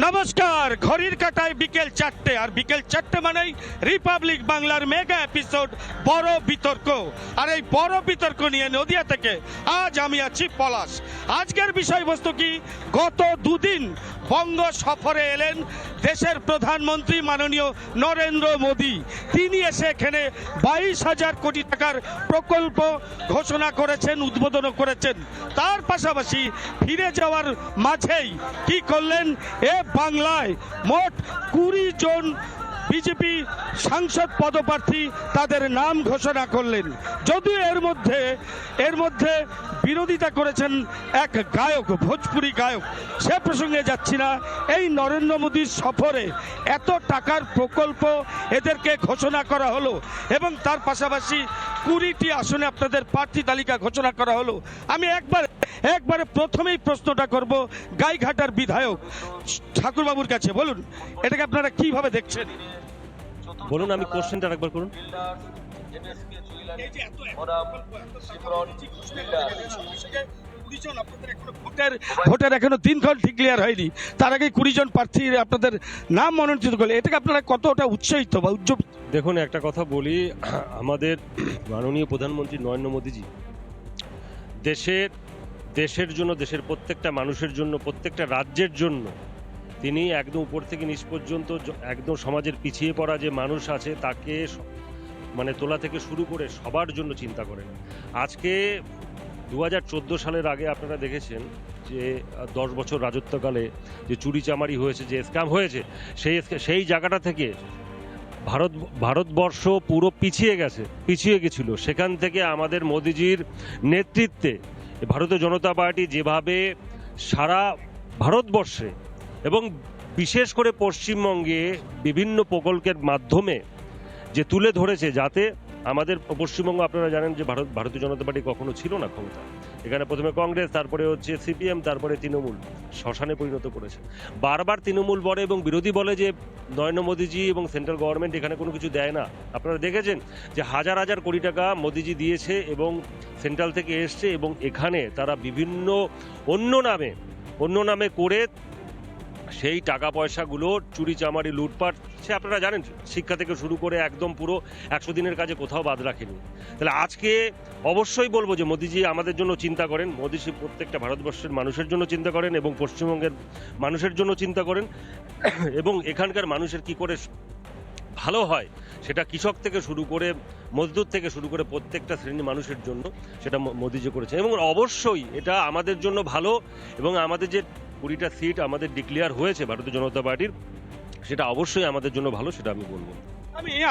নমস্কার, ঘড়ির কাঁটায় বিকেল 4টে, আর বিকেল 4টে মানেই রিপাবলিক বাংলার মেগা এপিসোড বড় বিতর্ক। আর এই বড় বিতর্ক নিয়ে নদিয়া থেকে আজ আমি আছি পলাশ। আজকের বিষয়বস্তু কি, গত দুদিন বঙ্গ সফরে এলেন দেশের প্রধানমন্ত্রী মাননীয় নরেন্দ্র মোদী। তিনি এসে এখানে 22,000 কোটি টাকার প্রকল্প ঘোষণা করেছেন, উদ্বোধন করেছেন। তার পাশাপাশি ফিরে যাওয়ার মাঝেই কি করলেন, বাংলায় মোট 20 জন বিজেপি সাংসদ পদপ্রার্থী তাদের নাম ঘোষণা করলেন। যদিও এর মধ্যে বিরোধিতা করেছেন এক গায়ক, ভোজপুরি গায়ক। সে প্রসঙ্গে যাচ্ছি না। এই নরেন্দ্র মোদীর সফরে এত টাকার প্রকল্প এদেরকে ঘোষণা করা হলো এবং তার পাশাপাশি 20টি আসনে আপনাদের প্রার্থী তালিকা ঘোষণা করা হলো। আমি একবারে প্রথমেই প্রশ্নটা করব গাইঘাটার বিধায়ক ঠাকুরবাবুর কাছে। বলুন, এটাকে আপনারা কিভাবে দেখছেন? বলুন, আমি কোশ্চেনটা একবার করুন। ভোটের এখনো 3 ঘন্টা ক্লিয়ার হয়নি, তার আগে 20 জন প্রার্থী আপনাদের নাম মনোনীত করলে এটাকে আপনারা কতটা উৎসাহিত বা উজ্জীবিত? দেখুন, একটা কথা বলি, আমাদের মাননীয় প্রধানমন্ত্রী নরেন্দ্র মোদীজি দেশের জন্য, দেশের প্রত্যেকটা মানুষের জন্য, প্রত্যেকটা রাজ্যের জন্য তিনি একদম উপর থেকে নিচ পর্যন্ত একদম সমাজের পিছিয়ে পড়া যে মানুষ আছে তাকে মানে তোলা থেকে শুরু করে সবার জন্য চিন্তা করেন। আজকে 2014 সালের আগে আপনারা দেখেছেন যে 10 বছর রাজত্বকালে যে চুরিচামারি হয়েছে, যে স্ক্যাম হয়েছে, সেই জায়গাটা থেকে ভারতবর্ষ পুরো পিছিয়ে গেছিল। সেখান থেকে আমাদের মোদিজির নেতৃত্বে ভারতীয় জনতা পার্টি যেভাবে সারা ভারতবর্ষে এবং বিশেষ করে পশ্চিমবঙ্গে বিভিন্ন প্রকল্পের মাধ্যমে যে তুলে ধরেছে, যাতে আমাদের পশ্চিমবঙ্গ, আপনারা জানেন যে ভারতীয় জনতা পার্টি কখনো ছিল না ক্ষমতা। এখানে প্রথমে কংগ্রেস, তারপরে হচ্ছে সিপিএম, তারপরে তৃণমূল শ্মশানে পরিণত করেছে। বারবার তৃণমূল বলে এবং বিরোধী বলে যে নরেন্দ্র মোদীজি এবং সেন্ট্রাল গভর্নমেন্ট এখানে কোনো কিছু দেয় না। আপনারা দেখেছেন যে হাজার হাজার কোটি টাকা মোদীজি দিয়েছে এবং সেন্ট্রাল থেকে এসছে, এবং এখানে তারা বিভিন্ন অন্য নামে করে সেই টাকা পয়সাগুলো চুরিচামারি, লুটপাট, সে আপনারা জানেন, শিক্ষা থেকে শুরু করে একদম পুরো 100 দিনের কাজে কোথাও বাদ রাখেনি। তাহলে আজকে অবশ্যই বলবো যে মোদিজি আমাদের জন্য চিন্তা করেন, মোদিজি প্রত্যেকটা ভারতবর্ষের মানুষের জন্য চিন্তা করেন এবং পশ্চিমবঙ্গের মানুষের জন্য চিন্তা করেন, এবং এখানকার মানুষের কি করে ভালো হয় সেটা কৃষক থেকে শুরু করে মজদুর থেকে শুরু করে প্রত্যেকটা শ্রেণীর মানুষের জন্য সেটা মোদিজি করেছে। এবং অবশ্যই এটা আমাদের জন্য ভালো, এবং আমাদের যে 20টা সিট আমাদের ডিক্লেয়ার হয়েছে ভারতীয় জনতা পার্টির, সেটা অবশ্যই আমাদের জন্য ভালো, সেটা আমি বলবো।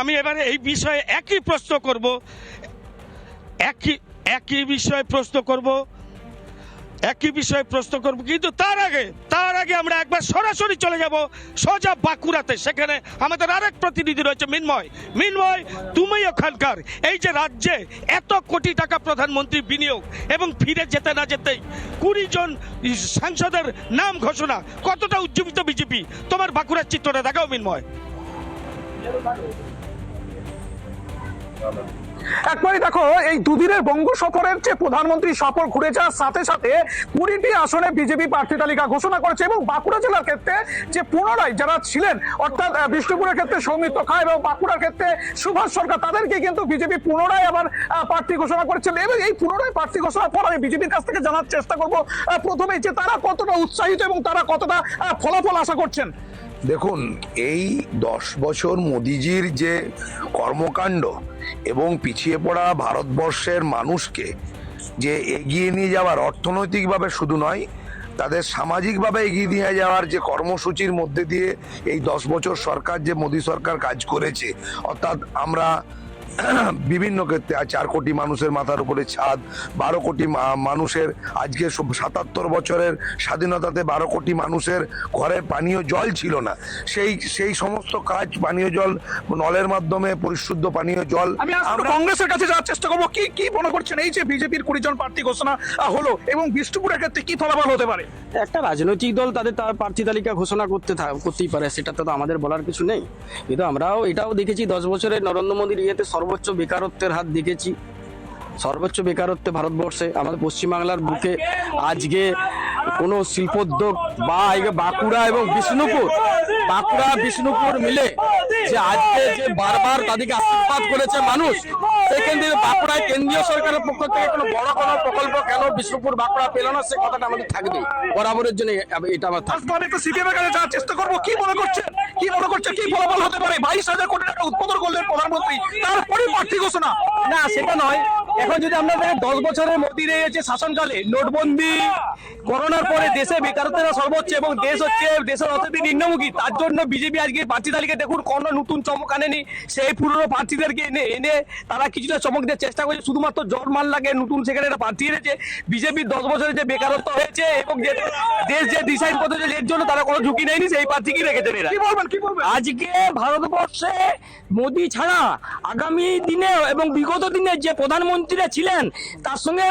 আমি এবারে এই বিষয়ে একই বিষয়ে প্রশ্ন করব, কিন্তু তার আগে আমরা একবার সরাসরি চলে যাব সোজা বাঁকুড়াতে। সেখানে আমাদের আরেক প্রতিনিধি রয়েছে, মিনময়, তুমি ওখানকার এই যে রাজ্যে এত কোটি টাকা প্রধানমন্ত্রী বিনিয়োগ এবং ফিরে যেতে না যেতেই 20 জন সাংসদের নাম ঘোষণা, কতটা উজ্জীবিত বিজেপি? তোমার বাঁকুড়ার চিত্রটা দেখাও মিনময়। একবারই দেখো, এই দুদিনের বঙ্গ সফরের যে প্রধানমন্ত্রী সফর ঘুরে যাওয়ার সাথে সাথে 20টি আসনে বিজেপি প্রার্থী তালিকা ঘোষণা করেছে, এবং বাঁকুড়া জেলার ক্ষেত্রে যে পুনরায় যারা ছিলেন, অর্থাৎ বিষ্ণুপুরের ক্ষেত্রে সৌমিত্র খা এবং বাঁকুড়ার ক্ষেত্রে সুভাষ সরকার, তাদেরকে কিন্তু বিজেপি পুনরায় আবার প্রার্থী ঘোষণা করেছেন। এবং এই পুনরায় প্রার্থী ঘোষণার পর আমি বিজেপির কাছ থেকে জানার চেষ্টা করবো প্রথমেই যে তারা কতটা উৎসাহিত এবং তারা কতটা ফলাফল আশা করছেন। দেখুন, এই 10 বছর মোদিজির যে কর্মকাণ্ড এবং পিছিয়ে পড়া ভারতবর্ষের মানুষকে যে এগিয়ে নিয়ে যাওয়ার, অর্থনৈতিকভাবে শুধু নয়, তাদের সামাজিকভাবে এগিয়ে নিয়ে যাওয়ার যে কর্মসূচির মধ্যে দিয়ে এই 10 বছর সরকার, যে মোদী সরকার কাজ করেছে, অর্থাৎ আমরা বিভিন্ন ক্ষেত্রে 4 কোটি মানুষের মাথার উপরে ছাদ, 12 কোটি মানুষের আজকে 77 বছরের স্বাধীনতাতে 12 কোটি মানুষের ঘরে পানীয় জল ছিল না, সেই সমস্ত কাজ, পানীয় জল নলের মাধ্যমে পরিশুদ্ধ পানীয় জল। আমরা কংগ্রেসের কাছে যাওয়ার চেষ্টা করবো, কি মনে করছেন এই যে বিজেপির 20 জন প্রার্থী ঘোষণা হলো এবং বিষ্ণুপুরের ক্ষেত্রে কি ফলাফল হতে পারে? একটা রাজনৈতিক দল তার প্রার্থী তালিকা ঘোষণা করতেই পারে, সেটাতে তো আমাদের বলার কিছু নেই। কিন্তু আমরাও এটাও দেখেছি 10 বছরের নরেন্দ্র মোদীর ইয়েতে সর্বোচ্চ বেকারত্বের হার দেখেছি। সর্বোচ্চ বেকারত্বে ভারতবর্ষে, আমাদের পশ্চিমবাংলার বুকে আজকে কোনো শিল্পোদ্যোগ বা বাঁকুড়া এবং বিষ্ণুপুর মিলে যে আজকে যে বারবার তাদেরকে আশীর্বাদ করেছে মানুষ, সেখান থেকে বাঁকুড়ায় কেন্দ্রীয় সরকারের পক্ষ থেকে কোনো বড় কোনো প্রকল্প কেন বিষ্ণুপুর বাঁকুড়া পেল না, সে কথাটা আমাদের থাকবে বরাবরের জন্য। এটা আমার থাকবে। আমি একটু সিপিএম এর কাছে যাওয়ার চেষ্টা করবো। কি মনে করছেন কি ফলাফল হতে পারে? 22,000 কোটি টাকা উৎপাদন করলেন প্রধানমন্ত্রী, তারপরে প্রার্থী ঘোষণা। না, সেটা নয়। এখন যদি আমরা 10 বছরের মোদীর যে শাসনকালে নোটবন্দি, করোনার পরে দেশে বেকারত্বের সর্বোচ্চ এবং দেশের অর্থনীতি নিম্নমুখী, তার জন্য বিজেপি আজকে প্রার্থী তালিকা দেখুন কোনো নতুন চমক আনেনি। সেই পুরনো প্রার্থীদেরকে এনে তারা কিছুটা চমক দেওয়ার চেষ্টা করছে। শুধুমাত্র জন্মাল লাগে নতুন সেখানে একটা প্রার্থী এনেছে। বিজেপির 10 বছরে যে বেকারত্ব হয়েছে এবং যে দেশ যে ডিসাইড করতে হচ্ছে, এর জন্য তারা কোনো ঝুঁকি নেয়নি, সেই প্রার্থীকেই রেখেছেন এরা। কি বলবেন? আজকে ভারতবর্ষে মোদী ছাড়া আগামী দিনে এবং বিগত দিনে যে প্রধানমন্ত্রীরা ছিলেন তার সঙ্গে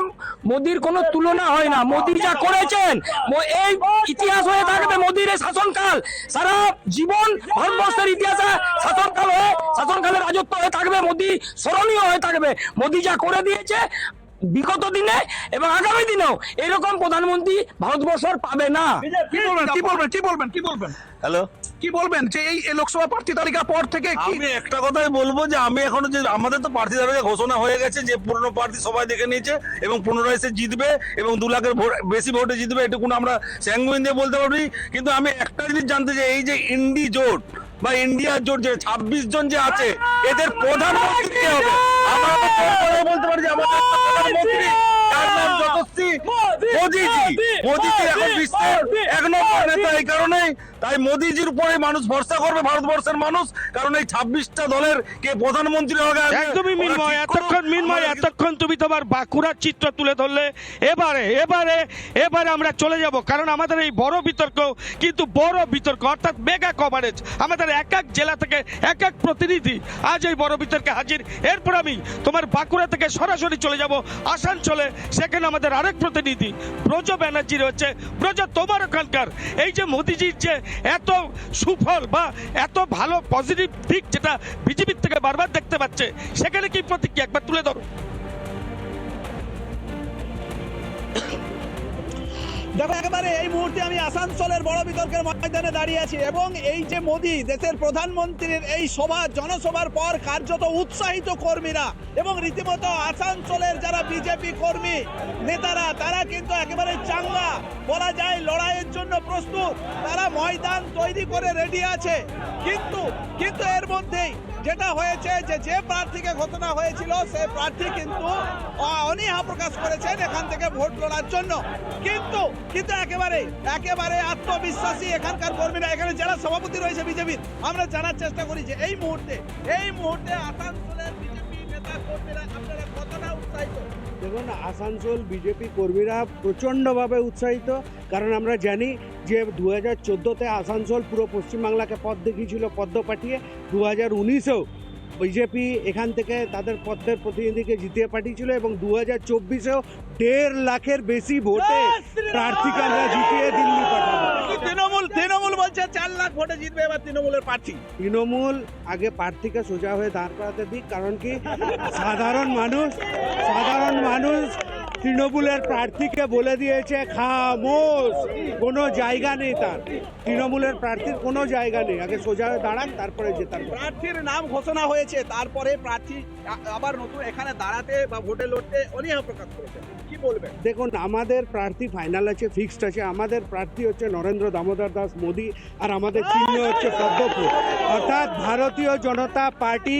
মোদীর কোনো তুলনা হয় না। মোদী যা করেছেন এই ইতিহাস হয়ে থাকবে। মোদীর এই শাসনকাল সারা জীবন ভারতবর্ষের ইতিহাসে শাসনকালের রাজত্ব হয়ে থাকবে। মোদী স্মরণীয় হয়ে থাকবে। মোদী যা করে দিয়েছে বিগত দিনে এবং আগামী দিনেও এরকম প্রধানমন্ত্রী ভারতবর্ষ পাবে না। কি বলবেন? হ্যালো, কি বলবেন যে এই লোকসভা প্রার্থী তালিকার পর থেকে আমি একটা কথাই বলবো যে আমি এখনো যে আমাদের তো প্রার্থী তালিকা ঘোষণা হয়ে গেছে, যে পুরনো প্রার্থী সবাই দেখে নিয়েছে এবং পুনরায় সে জিতবে এবং 2 লাখের বেশি ভোটে জিতবে, এটুকু আমরা স্যাঙ্গুইন দিয়ে বলতে পারবি। কিন্তু আমি একটা জিনিস জানতে চাই, এই যে ইন্ডি জোট বা ইন্ডিয়া জোট যে 26 জন যে আছে, এদের প্রধানমন্ত্রী কে হবে? আমরা তো বলতে পারি যে আমাদের প্রধানমন্ত্রী তার নাম যশস্বী মোদিজি এখন বিশ্বের 1 নম্বর নেতা। এই কারণেই তাই মোদিজির উপরে মানুষ ভরসা করবে, ভারতবর্ষের মানুষ, কারণ এই 26টা দলের কে প্রধানমন্ত্রী হবে। একদমই মিনময়, এতক্ষণ তুমি তোমার বাঁকুড়ার চিত্র তুলে ধরলে। এবারে আমরা চলে যাব, কারণ আমাদের এই বড় বিতর্ক অর্থাৎ মেগা কভারেজ। আমাদের এক এক জেলা থেকে এক এক প্রতিনিধি আজ এই বড় বিতর্কে হাজির। এরপর আমি তোমার বাঁকুড়া থেকে সরাসরি চলে যাব আসানসোলে, সেখানে আমাদের আরেক প্রতিনিধি ব্রজ ব্যানার্জি রয়েছে। ব্রজ, তোমার ওখানকার এই যে মোদিজির যে এত সুফল বা এত ভালো পজিটিভ দিক যেটা বিজেপির থেকে বারবার দেখতে পাচ্ছে, সেখানে কি প্রতিক্রিয়া একবার তুলে ধরো। দেখো, একেবারে এই মুহূর্তে আমি আসানসোলের বড় বিতর্কের ময়দানে দাঁড়িয়ে আছি এবং এই যে মোদি দেশের প্রধানমন্ত্রীর এই জনসভার পর কার্যত উৎসাহিত কর্মীরা এবং রীতিমতো আসানসোলের যারা বিজেপি কর্মী নেতারা, তারা কিন্তু একেবারে চাঙ্গা বলা যায়, লড়াইয়ের জন্য প্রস্তুত। তারা ময়দান তৈরি করে রেডি আছে। কিন্তু এর মধ্যেই যেটা হয়েছে যে প্রার্থীকে ঘোষণা হয়েছিল সেই প্রার্থী কিন্তু অনীহা প্রকাশ করেছেন এখান থেকে ভোট লড়ার জন্য। কিন্তু একেবারে আত্মবিশ্বাসী এখানকার কর্মীরা। এখানে যারা সভাপতি রয়েছে বিজেপির, আমরা জানার চেষ্টা করি যে এই মুহূর্তে আসানসোলের বিজেপি নেতা কর্মীরা আপনারা কতটা উৎসাহিত? দেখুন, আসানসোল বিজেপি কর্মীরা প্রচণ্ডভাবে উৎসাহিত, কারণ আমরা জানি যে 2014-তে আসানসোল পুরো পশ্চিমবাংলাকে পথ দেখিয়েছিল পদ্ম পাঠিয়ে। 2019-এও বিজেপি এখান থেকে তাদের পদ্মের প্রতিনিধিকে জিতিয়ে পাঠিয়েছিল এবং 2024-এও 1.5 লাখের বেশি ভোটে প্রার্থীকে আমরা জিতিয়ে দিল্লি পাঠাবো। তৃণমূল বলছে 4 লাখ ভোটে জিতবে এবার তৃণমূলের প্রার্থী। তৃণমূল আগে প্রার্থীকে সোজা হয়ে দাঁড় করাতে দিক, কারণ কি সাধারণ মানুষ তৃণমূলের প্রার্থীকে বলে দিয়েছে খামোশ, কোনো জায়গা নেই তার। তৃণমূলের প্রার্থীর কোনো জায়গা নেই, আগে সোজা হয়ে দাঁড়ান তারপরে জেতার। প্রার্থীর নাম ঘোষণা হয়েছে, তারপরে প্রার্থী আবার নতুন এখানে দাঁড়াতে বা ভোটে লড়তে অনীহা প্রকাশ করেছে, কি বলবেন? দেখুন, আমাদের প্রার্থী ফাইনাল আছে, ফিক্সড আছে। আমাদের প্রার্থী হচ্ছে নরেন্দ্র দামোদর দাস মোদী, আর আমাদের চিহ্ন হচ্ছে পদ্মফুল। অর্থাৎ ভারতীয় জনতা পার্টি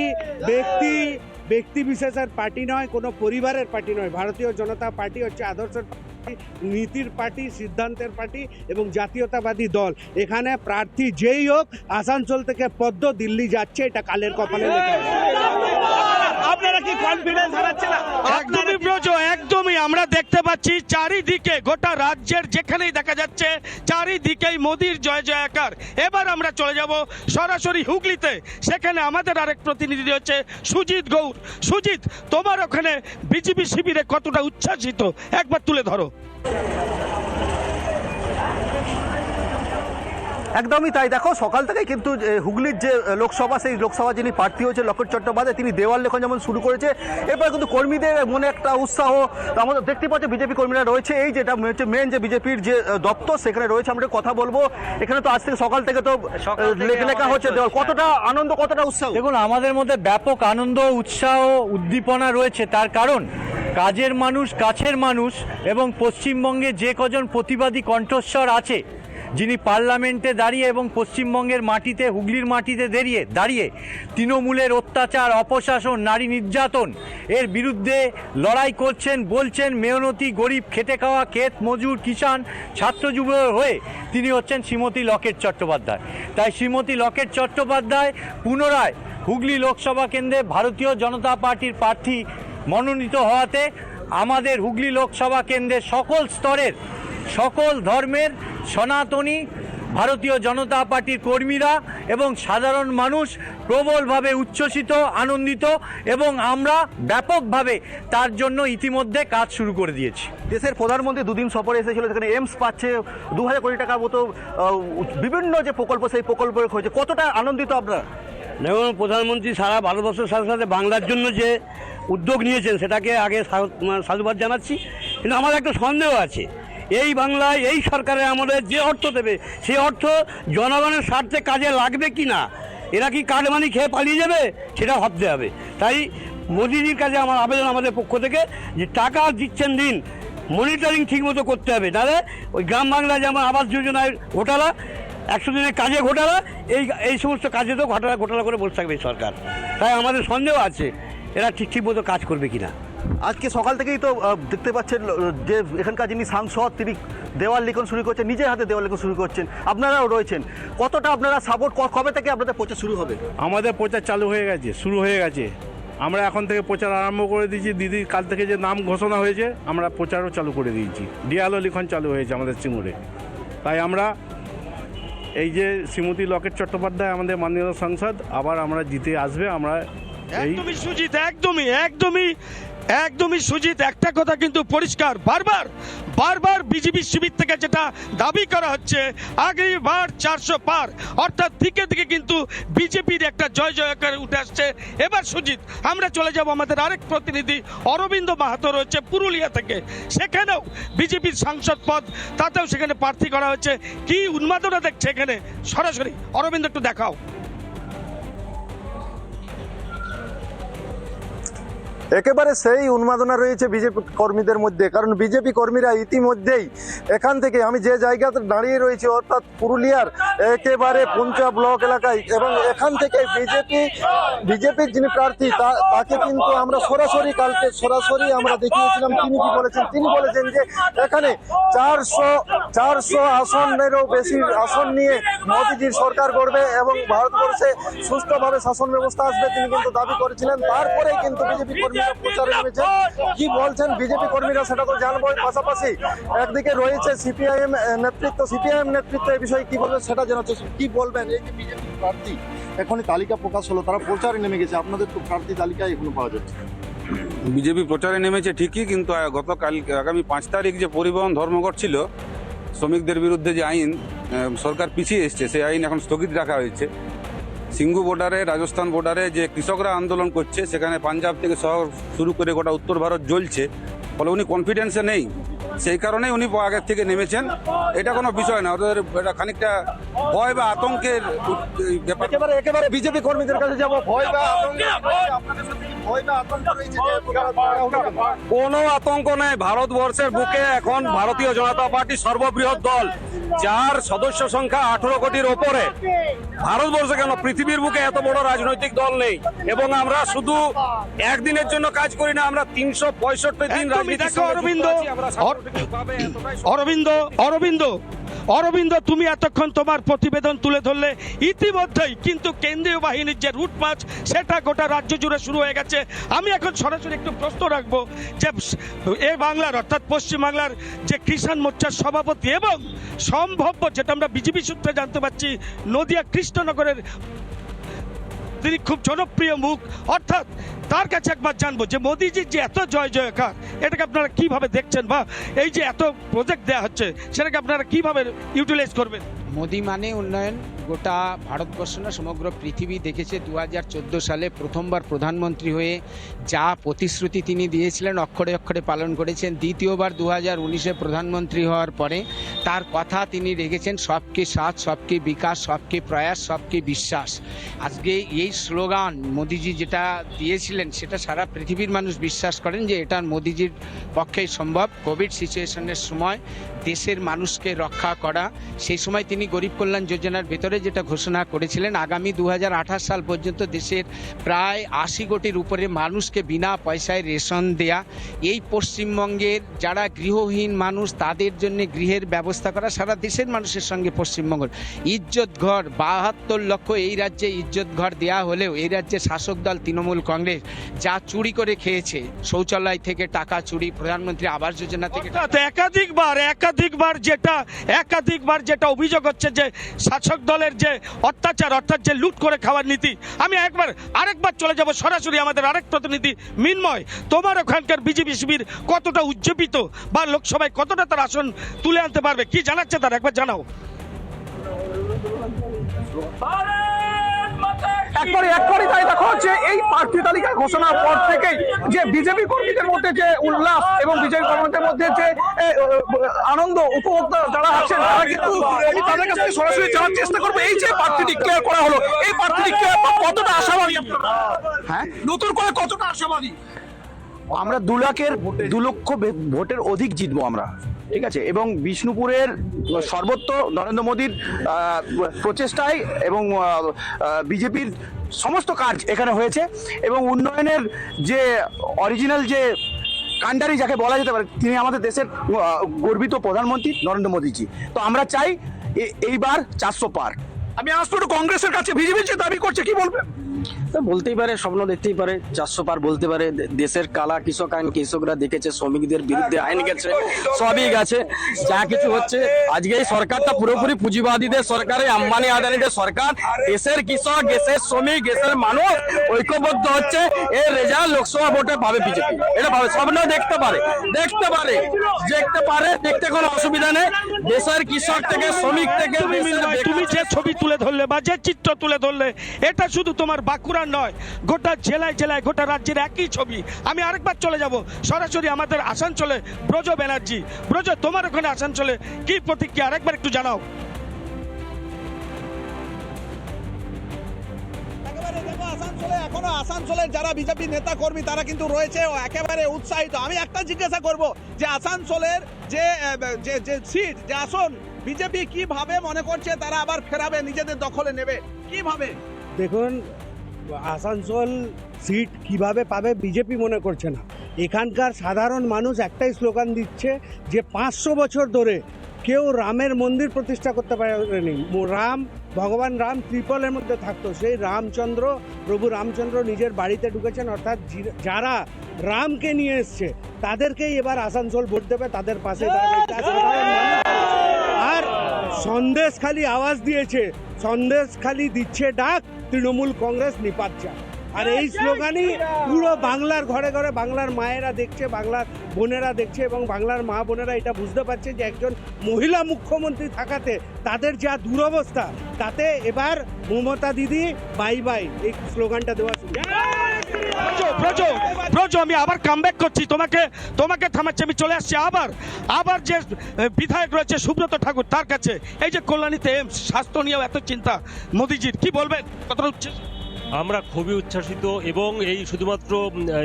ব্যক্তি বিশেষের পার্টি নয়, কোনো পরিবারের পার্টি নয়। ভারতীয় জনতা পার্টি হচ্ছে আদর্শের পার্টি, নীতির পার্টি, সিদ্ধান্তের পার্টি এবং জাতীয়তাবাদী দল। এখানে প্রার্থী যেই হোক, আসানসোল থেকে পদ্ম দিল্লি যাচ্ছে, এটা কালের কপালে লেখা আছে। আপনারা কি কনফিডেন্স হারাচ্ছেন না? একদমই ব্রজ, একদমই আমরা দেখতে পাচ্ছি চারিদিকে, গোটা রাজ্যের যেখানেই দেখা যাচ্ছে চারিদিকেই মোদির জয় জয়কার। এবার আমরা চলে যাব সরাসরি হুগলিতে, সেখানে আমাদের আরেক প্রতিনিধি হচ্ছে সুজিত গৌর। সুজিত, তোমার ওখানে বিজেপি শিবিরে কতটা উচ্ছ্বাসিত একবার তুলে ধরো। একদমই তাই। দেখো সকাল থেকে কিন্তু হুগলির যে লোকসভা, সেই লোকসভা যিনি প্রার্থী হয়েছে লকেট চট্টোপাধ্যায়, তিনি দেওয়াল লেখন যেমন শুরু করেছে, এরপর কিন্তু কর্মীদের মনে একটা উৎসাহ আমাদের দেখতে পাচ্ছি। বিজেপি কর্মীরা রয়েছে, এই যেটা হচ্ছে মেন যে বিজেপির যে দপ্তর সেখানে রয়েছে। আমরা কথা বলবো, এখানে তো আজ থেকে সকাল থেকে তো লেখা হচ্ছে দেওয়াল, কতটা আনন্দ, কতটা উৎসাহ? দেখুন, আমাদের মধ্যে ব্যাপক আনন্দ, উৎসাহ, উদ্দীপনা রয়েছে। তার কারণ কাজের মানুষ, কাছের মানুষ এবং পশ্চিমবঙ্গে যে কজন প্রতিবাদী কণ্ঠস্বর আছে, যিনি পার্লামেন্টে দাঁড়িয়ে এবং পশ্চিমবঙ্গের মাটিতে, হুগলির মাটিতে দাঁড়িয়ে তৃণমূলের অত্যাচার, অপশাসন, নারী নির্যাতন এর বিরুদ্ধে লড়াই করছেন, বলছেন মেহনতি গরিব খেটে খাওয়া ক্ষেত মজুর, কিষাণ, ছাত্র যুব হয়ে তিনি হচ্ছেন শ্রীমতী লকেট চট্টোপাধ্যায়। তাই শ্রীমতী লকেট চট্টোপাধ্যায় পুনরায় হুগলি লোকসভা কেন্দ্রে ভারতীয় জনতা পার্টির প্রার্থী মনোনীত হওয়াতে আমাদের হুগলি লোকসভা কেন্দ্রের সকল স্তরের, সকল ধর্মের, সনাতনী, ভারতীয় জনতা পার্টির কর্মীরা এবং সাধারণ মানুষ প্রবলভাবে উচ্ছ্বসিত, আনন্দিত এবং আমরা ব্যাপকভাবে তার জন্য ইতিমধ্যে কাজ শুরু করে দিয়েছি। দেশের প্রধানমন্ত্রী দুদিন সফরে এসেছিল, সেখানে এইমস পাচ্ছে, 2000 কোটি টাকার মতো বিভিন্ন যে প্রকল্প, সেই প্রকল্প হয়েছে। কতটা আনন্দিত আপনারা? দেখুন, প্রধানমন্ত্রী সারা ভারতবর্ষের সাথে সাথে বাংলার জন্য যে উদ্যোগ নিয়েছেন সেটাকে আগে সাধুবাদ জানাচ্ছি। কিন্তু আমার একটা সন্দেহ আছে, এই বাংলায় এই সরকারের আমাদের যে অর্থ দেবে সেই অর্থ জনগণের স্বার্থে কাজে লাগবে কি না, এরা কি কাটমানি খেয়ে পালিয়ে যাবে, সেটা ভাবতে হবে। তাই মোদিজির কাছে আমার আবেদন আমাদের পক্ষ থেকে, যে টাকা দিচ্ছেন দিন, মনিটরিং ঠিকমতো করতে হবে। তাহলে ওই গ্রাম বাংলা যেমন আবাস যোজনায় ঘোটালা, 100 দিনের কাজে ঘোটালা, এই সমস্ত কাজে তো ঘোটালা করে বসে থাকবে সরকার। তাই আমাদের সন্দেহ আছে এরা ঠিক মতো কাজ করবে কিনা। আজকে সকাল থেকেই তো দেখতে পাচ্ছেন যে এখানকার যিনি সাংসদ, তিনি দেওয়াল লিখন শুরু করছেন, নিজের হাতে দেওয়াল লিখন শুরু করছেন, আপনারাও রয়েছেন। কতটা আপনারা সাপোর্ট, কবে থেকে আপনাদের প্রচার শুরু হবে? আমাদের প্রচার চালু হয়ে গেছে, শুরু হয়ে গেছে। আমরা এখন থেকে প্রচার আরম্ভ করে দিয়েছি। দিদির কাল থেকে যে নাম ঘোষণা হয়েছে, আমরা প্রচারও চালু করে দিয়েছি। দেওয়ালও লিখন চালু হয়েছে আমাদের সিঙ্গুরে। তাই আমরা এই যে শ্রীমতী লকেট চট্টোপাধ্যায় আমাদের মাননীয় সাংসদ, আবার আমরা জিতে আসবে। আমরা একদমই সুজিত, একদমই সুজিত। একটা কথা কিন্তু পরিষ্কার, বারবার বিজেপি শিবির থেকে যেটা দাবি করা হচ্ছে, আগেরবার 400 পার, অর্থাৎ দিকে দিকে কিন্তু বিজেপির একটা জয় জয়কার উঠে আসছে। এবার সুজিত, আমরা চলে যাব, আমাদের আরেক প্রতিনিধি অরবিন্দ মাহাতো রয়েছে পুরুলিয়া থেকে, সেখানেও বিজেপির সাংসদ পদ, তাতেও সেখানে প্রার্থী করা হচ্ছে। কি উন্মাদনা দেখছে এখানে, সরাসরি অরবিন্দ একটু দেখাও। একেবারে সেই উন্মাদনা রয়েছে বিজেপি কর্মীদের মধ্যে, কারণ বিজেপি কর্মীরা ইতিমধ্যেই এখান থেকে, আমি যে জায়গাতে দাঁড়িয়ে রয়েছি অর্থাৎ পুরুলিয়ার একেবারে পুঞ্চা ব্লক এলাকায়, এবং এখান থেকে বিজেপির যিনি প্রার্থী তাকে কিন্তু আমরা কালকে সরাসরি আমরা দেখিয়েছিলাম। তিনি কি বলেছেন? তিনি বলেছেন যে এখানে 400 আসনেরও বেশি আসন নিয়ে মোদিজির সরকার গড়বে এবং ভারতবর্ষে সুষ্ঠুভাবে শাসন ব্যবস্থা আসবে, তিনি কিন্তু দাবি করেছিলেন। তারপরেই কিন্তু বিজেপি কর্মীরা প্রচারে নেমেছেন। কি বলছেন বিজেপি কর্মীরা সেটা তো জানবো। পাশাপাশি একদিকে রয়েছে সিপিআইএম নেতৃত্ব, এই বিষয়ে কি বলবেন সেটা জানাচ্ছে। কি বলবেন, এই যে বিজেপি প্রার্থী এখনই তালিকা প্রকাশ হলো, তারা প্রচারে নেমে গেছে, আপনাদের তো প্রার্থী তালিকা এখনো পাওয়া যাচ্ছে। বিজেপি প্রচারে নেমেছে ঠিকই, কিন্তু গতকাল আগামী 5 তারিখ যে পরিবহন ধর্মঘট ছিল, শ্রমিকদের বিরুদ্ধে যে আইন সরকার পিছিয়ে এসছে, সেই আইন এখন স্থগিত রাখা হয়েছে। সিঙ্গু বর্ডারে, রাজস্থান বর্ডারে যে কৃষকরা আন্দোলন করছে, সেখানে পাঞ্জাব থেকে শহর শুরু করে গোটা উত্তর ভারত জ্বলছে, ফলে উনি কনফিডেন্সে নেই। সেই কারণেই উনি আগের থেকে নেমেছেন। এটা কোনো বিষয় না, ওদের এটা খানিকটা ভয় বা আতঙ্কের ব্যাপার। একেবারে বিজেপি কর্মীদের কাছে যাবো। ভয় বা আতঙ্ক রয়েছে? কোনো আতঙ্ক নেই। ভারতবর্ষের বুকে এখন ভারতীয় জনতা পার্টি সর্ববৃহৎ দল, যার সদস্য সংখ্যা 18 কোটির ওপরে। ভারতবর্ষে কেন, পৃথিবীর বুকে এত বড় রাজনৈতিক দল নেই। এবং আমরা শুধু একদিনের জন্য কাজ করি না, আমরা 365 দিন রাজনীতি। অরবিন্দ, তুমি এতক্ষণ তোমার প্রতিবেদন তুলে ধরলে। ইতিমধ্যেই কিন্তু কেন্দ্রীয় বাহিনীর যে রুট মার্চ, সেটা গোটা রাজ্য জুড়ে শুরু হয়ে গেছে। আমি এখন সরাসরি একটু প্রশ্ন রাখবো যে বাংলার, অর্থাৎ পশ্চিমবাংলার যে কিষাণ মোর্চার সভাপতি এবং সম্ভাব্য, যেটা আমরা বিজেপি সূত্রে জানতে পারছি, নদিয়া কৃষ্ণনগরের তিনি খুব জনপ্রিয় মুখ, অর্থাৎ তার কাছে একবার জানবো যে মোদিজির যে এত জয় জয়কার, এটাকে আপনারা কিভাবে দেখছেন, বা এই যে এত প্রজেক্ট দেওয়া হচ্ছে সেটাকে আপনারা কিভাবে ইউটিলাইজ করবেন? মোদি মানে উন্নয়ন। গোটা ভারতবর্ষ না সমগ্র পৃথিবী দেখেছে 2014 সালে প্রথমবার প্রধানমন্ত্রী হয়ে যা প্রতিশ্রুতি তিনি দিয়েছিলেন অক্ষরে অক্ষরে পালন করেছেন। দ্বিতীয়বার 2019-এ প্রধানমন্ত্রী হওয়ার পরে তার কথা তিনি রেখেছেন, সবকে সাথ, সবকে বিকাশ, সবকে প্রয়াস, সবকে বিশ্বাস। আজকে এই স্লোগান মোদিজি যেটা দিয়েছিলেন সেটা সারা পৃথিবীর মানুষ বিশ্বাস করেন যে এটা মোদিজির পক্ষেই সম্ভব। কোভিড সিচুয়েশনের সময় দেশের মানুষকে রক্ষা করা, সেই সময় তিনি গরিব কল্যাণ যোজনার ভেতরে যেটা ঘোষণা করেছিলেন আগামী 2028 সাল পর্যন্ত দেশের প্রায় 80 কোটির উপরে মানুষকে বিনা পয়সায় রেশন দেয়া, এই পশ্চিমবঙ্গের যারা গৃহহীন মানুষ তাদের জন্য গৃহের ব্যবস্থা করা, সারা দেশের মানুষের সঙ্গে পশ্চিমবঙ্গের ইজ্জত ঘর 72 লক্ষ এই রাজ্যে ইজ্জত ঘর দেওয়া হলেও এই রাজ্যে শাসক দল তৃণমূল কংগ্রেস যা চুরি করে খেয়েছে, শৌচালয় থেকে টাকা চুরি, প্রধানমন্ত্রী আবাস যোজনা থেকে একাধিকবার যেটা অভিযোগ হচ্ছে যে শাসক দলের যে অত্যাচার অর্থাৎ যে লুট করে খাওয়ার নীতি। আমি আরেকবার চলে যাব সরাসরি আমাদের আরেক প্রতিনিধি মিন্ময়, তোমার ওখানকার বিজেপি শিবির কতটা উজ্জীবিত বা লোকসভায় কতটা তার আসন তুলে আনতে পারবে, কি জানাচ্ছে তার একবার জানাও। একবারই তাই দেখো যে এই প্রার্থী তালিকা ঘোষণার পর থেকেই যে বিজেপি কর্মীদের মধ্যে যে উল্লাস এবং বিজেপি কর্মীদের মধ্যে যে আনন্দ উপভোক্তা যারা আছেন তারা কিন্তু আমি তাদের কাছ থেকে সরাসরি জানার চেষ্টা করবো এই যে প্রার্থী ডিক্লেয়ার করা হলো, এই প্রার্থী ডিক্লেয়ার কতটা আশাবাদী, হ্যাঁ নতুন করে কতটা আশাবাদী? আমরা 2 লক্ষ ভোটের অধিক জিতবো আমরা, ঠিক আছে। এবং বিষ্ণুপুরের সর্বত্র নরেন্দ্র মোদীর প্রচেষ্টায় এবং বিজেপির সমস্ত কাজ এখানে হয়েছে এবং উন্নয়নের যে অরিজিনাল যে কান্ডারি যাকে বলা যেতে পারে তিনি আমাদের দেশের গর্বিত প্রধানমন্ত্রী নরেন্দ্র মোদীজি। তো আমরা চাই এইবার 400 পার। আমি আসবো একটু কংগ্রেসের কাছে, বিজেপি যে দাবি করছে কি বলবেন? বলতেই পারে, স্বপ্ন দেখতেই পারে, 400 পার বলতে পারে। দেশের কালা কৃষক আইন কৃষকরা দেখেছে, শ্রমিকদের বিরুদ্ধে আইন গেছে, সবই গেছে, যা কিছু হচ্ছে। আজকে এই সরকারটা পুরোপুরি পুঁজিবাদীদের সরকার, আম্বানি আদানিদের সরকার। দেশের কৃষক, দেশের শ্রমিক, দেশের মানুষ ঐক্যবদ্ধ হচ্ছে। এর রেজাল্ট লোকসভা ভোটে পাবে বিজেপি, এটা পাবে। স্বপ্ন দেখতে পারে, দেখতে কোনো অসুবিধা নেই। দেশের কৃষক থেকে শ্রমিক থেকে তুমি যে ছবি তুলে ধরলে বা যে চিত্র তুলে ধরলে এটা শুধু তোমার বাঁকুড়ার নয়, গোটা জেলায় জেলায় গোটা রাজ্যের একই ছবি। আমি আরেকবার চলে যাব সরাসরি আমাদের আসানসোলে, ব্রজ ব্যানার্জি। ব্রজ, তোমার ওখানে আসানসোলে কি প্রতিক্রিয়া আরেকবার একটু জানাও। এখনো আসানসোলের যারা বিজেপি নেতা কর্মী তারা কিন্তু রয়েছে একেবারে উৎসাহিত। আমি একটা জিজ্ঞাসা করব যে আসানসোলের যে সিট, যে আসন বিজেপি কিভাবে মনে করছে তারা আবার ফেরাবে, নিজেদের দখলে নেবে কিভাবে? দেখুন, আসানসোল সিট কিভাবে পাবে বিজেপি মনে করছে না। এখানকার সাধারণ মানুষ একটাই স্লোগান দিচ্ছে যে 500 বছর ধরে কেউ রামের মন্দির প্রতিষ্ঠা করতে পারেনি। ভগবান রাম ত্রিপলের মধ্যে থাকতো, সেই প্রভু রামচন্দ্র নিজের বাড়িতে ঢুকেছেন, অর্থাৎ যারা রামকে নিয়ে এসছে তাদেরকেই এবার আসানসোল ভোট দেবে, তাদের পাশে আর সন্দেশখালি আওয়াজ দিয়েছে, সন্দেশখালি দিচ্ছে ডাক, তৃণমূল কংগ্রেস নিপাচ্ছা। আর এই স্লোগানই পুরো বাংলার ঘরে ঘরে বাংলার মায়েরা দেখছে, বাংলার বোনেরা দেখছে এবং বাংলার মা বোনেরা এটা বুঝতে পারছে যে একজন মহিলা মুখ্যমন্ত্রী থাকাতে তাদের যা দুরবস্থা, তাতে এবার মমতা দিদি বাই বাই এই স্লোগানটা দেওয়া শুরু। ব্রজ, আমি আবার কামব্যাক করছি, তোমাকে থামাচ্ছি, আমি চলে আসছি আবার যে বিধায়ক রয়েছে সুব্রত ঠাকুর তার কাছে। এই যে কল্যাণীতে এমস, স্বাস্থ্য নিয়েও এত চিন্তা মোদিজির, কি বলবেন? কতটা উচ্ছ্বাস? আমরা খুবই উচ্ছ্বাসিত এবং এই শুধুমাত্র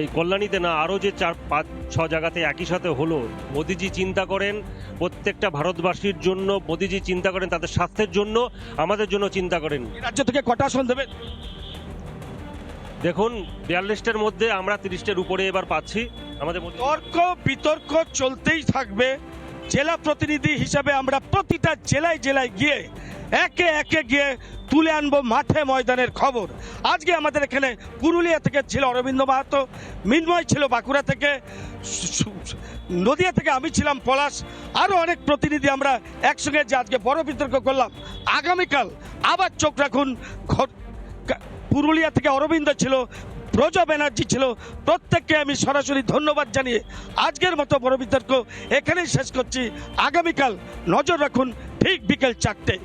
এই কল্যাণীতে না, আরও যে 4-5-6 জায়গাতে একই সাথে হলো। মোদিজি চিন্তা করেন প্রত্যেকটা ভারতবাসীর জন্য, মোদিজি চিন্তা করেন তাদের স্বাস্থ্যের জন্য, আমাদের জন্য চিন্তা করেন। রাজ্য থেকে কটা আসন দেবেন? দেখুন, 42টার মধ্যে আমরা 30টার উপরে এবার পাচ্ছি। আমাদের তর্ক বিতর্ক চলতেই থাকবে। জেলা প্রতিনিধি হিসাবে আমরা প্রতিটা জেলায় জেলায় গিয়ে একে গিয়ে তুলে আনবো মাঠে ময়দানের খবর। আজকে আমাদের এখানে পুরুলিয়া থেকে ছিল অরবিন্দ মাহাতো, মিন্ময় ছিল বাঁকুড়া থেকে, নদিয়া থেকে আমি ছিলাম পলাশ, আরও অনেক প্রতিনিধি আমরা একসঙ্গে যে আজকে বড় বিতর্ক করলাম। আগামীকাল আবার চোখ রাখুন, পুরুলিয়া থেকে অরবিন্দ ছিল, ব্রজ ব্যানার্জি ছিল, প্রত্যেককে আমি সরাসরি ধন্যবাদ জানিয়ে আজকের মতো বড় বিতর্ক এখানেই শেষ করছি। আগামীকাল নজর রাখুন ঠিক বিকেল 4টে।